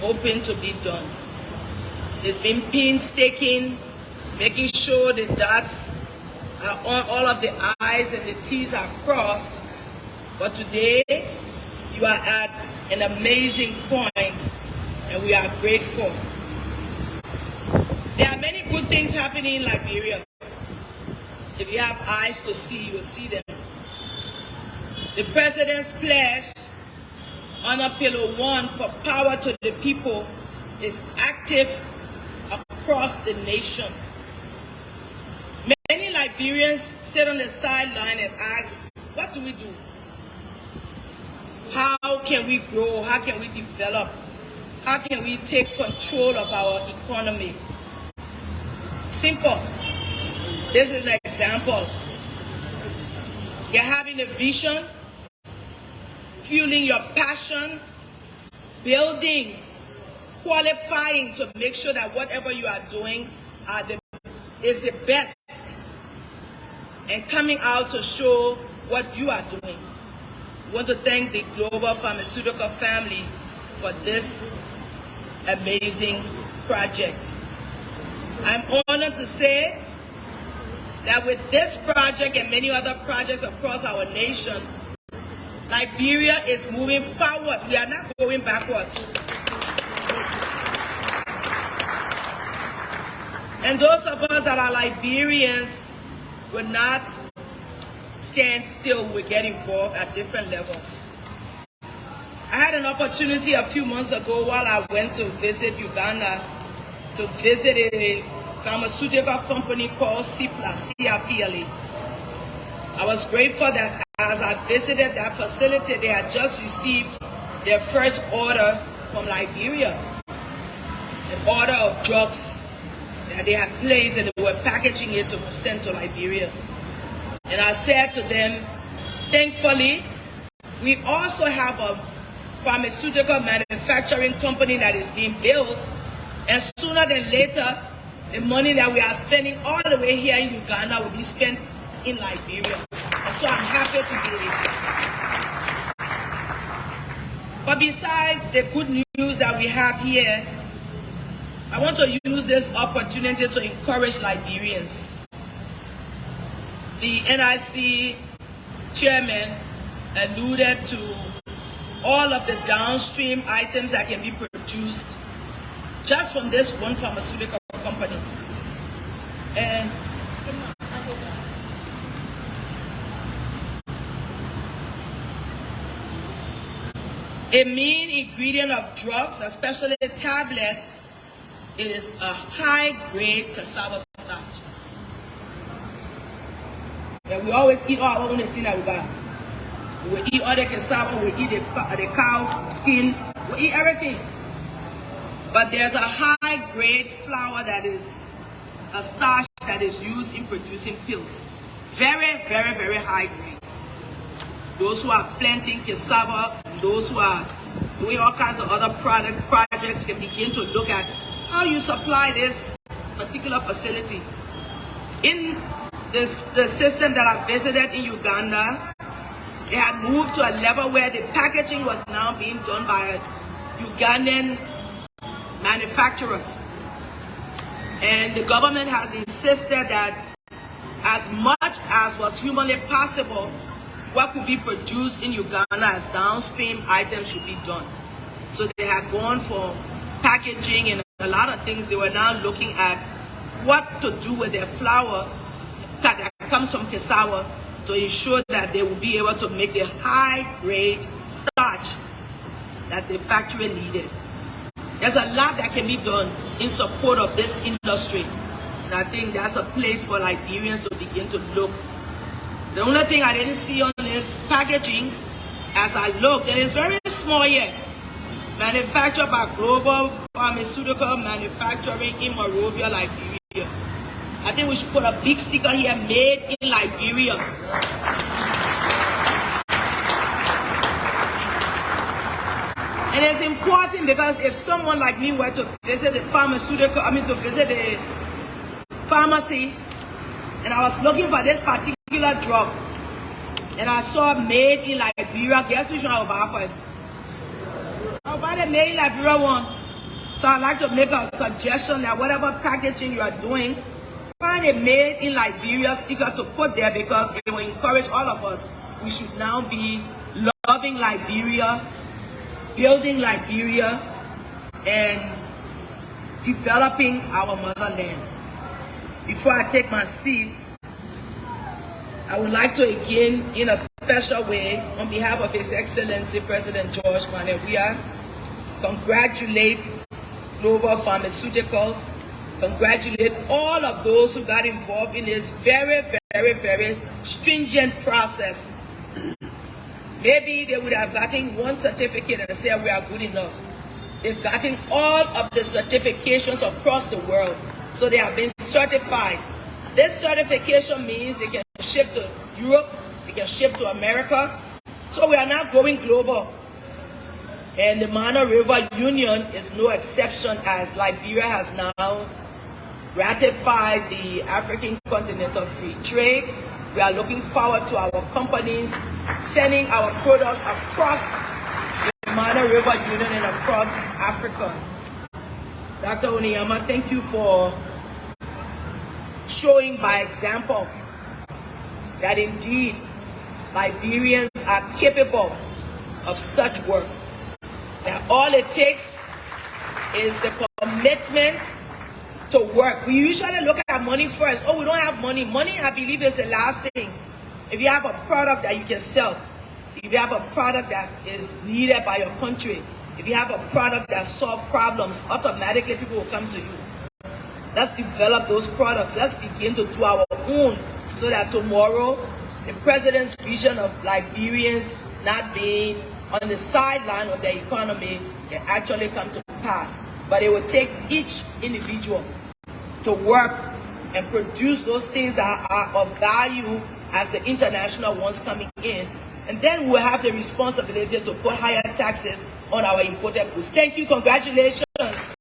open to be done. It's been painstaking, making sure the dots are on, all of the I's and the T's are crossed. But today, you are at an amazing point, and we are grateful. There are many good things happening in Liberia. If you have eyes to see, you will see them. The President's pledge under Pillar 1 for power to the people is active across the nation. Many Liberians sit on the sideline and ask, what do we do? How can we grow? How can we develop? How can we take control of our economy? Simple. This is an example. You're having a vision, fueling your passion, building, qualifying to make sure that whatever you are doing is the best, and coming out to show what you are doing. I want to thank the Global Pharmaceutical family for this amazing project. I'm honored to say that with this project and many other projects across our nation, Liberia is moving forward. We are not going backwards. And those of us that are Liberians will not stand still. We get involved at different levels. I had an opportunity a few months ago while I went to visit Uganda to visit a pharmaceutical company called CPLA. I was grateful that as I visited that facility, they had just received their first order from Liberia, an order of drugs that they had placed, and they were packaging it to send to Liberia. And I said to them, thankfully, we also have a pharmaceutical manufacturing company that is being built, and sooner than later, the money that we are spending all the way here in Uganda will be spent in Liberia. And so I'm happy to do it. But besides the good news that we have here, I want to use this opportunity to encourage Liberians. The NIC chairman alluded to all of the downstream items that can be produced just from this one pharmaceutical company. And a main ingredient of drugs, especially tablets, is a high-grade cassava starch. And we always eat all our own thing that we got. We eat all the cassava, we eat the cow skin, we eat everything. But there's a high-grade flour that is a starch that is used in producing pills. Very, very, very high grade. Those who are planting cassava, those who are doing all kinds of other projects can begin to look at how you supply this particular facility. In the system that I visited in Uganda, they had moved to a level where the packaging was now being done by Ugandan manufacturers. And the government has insisted that as much as was humanly possible, what could be produced in Uganda as downstream items should be done. So they have gone for packaging and a lot of things. They were now looking at what to do with their flour that comes from cassava to ensure that they will be able to make the high-grade starch that the factory needed. There's a lot that can be done in support of this industry. And I think that's a place for Liberians to begin to look. The only thing I didn't see on this packaging, as I looked, and it's very small here, manufactured by Global Pharmaceutical Manufacturing in Monrovia, Liberia. I think we should put a big sticker here, made in Liberia. And it's important because if someone like me were to visit the to visit the pharmacy, and I was looking for this particular drug, and I saw made in Liberia, guess which one I will buy first? I'll buy the made in Liberia one. So I'd like to make a suggestion that whatever packaging you are doing, find a made in Liberia sticker to put there, because it will encourage all of us. We should now be loving Liberia, building Liberia, and developing our motherland. Before I take my seat, I would like to again, in a special way, on behalf of His Excellency President George Manewia, congratulate Global Pharmaceuticals, congratulate all of those who got involved in this very, very, very stringent process. Maybe they would have gotten one certificate and said we are good enough. They've gotten all of the certifications across the world, so they have been certified. This certification means they can ship to Europe, they can ship to America. So we are now going global. And the Mana River Union is no exception, as Liberia has now ratified the African Continental Free Trade. We are looking forward to our companies sending our products across the Mana River Union and across Africa. Dr. Oniyama, thank you for showing by example that indeed Liberians are capable of such work. That all it takes is the commitment to work. We usually look at money first. Oh, we don't have money. Money, I believe, is the last thing. If you have a product that you can sell, if you have a product that is needed by your country, if you have a product that solves problems, automatically people will come to you. Let's develop those products. Let's begin to do our own, so that tomorrow the president's vision of Liberians not being on the sideline of the economy can actually come to pass. But it will take each individual to work and produce those things that are of value as the international ones coming in. And then we'll have the responsibility to put higher taxes on our imported goods. Thank you. Congratulations.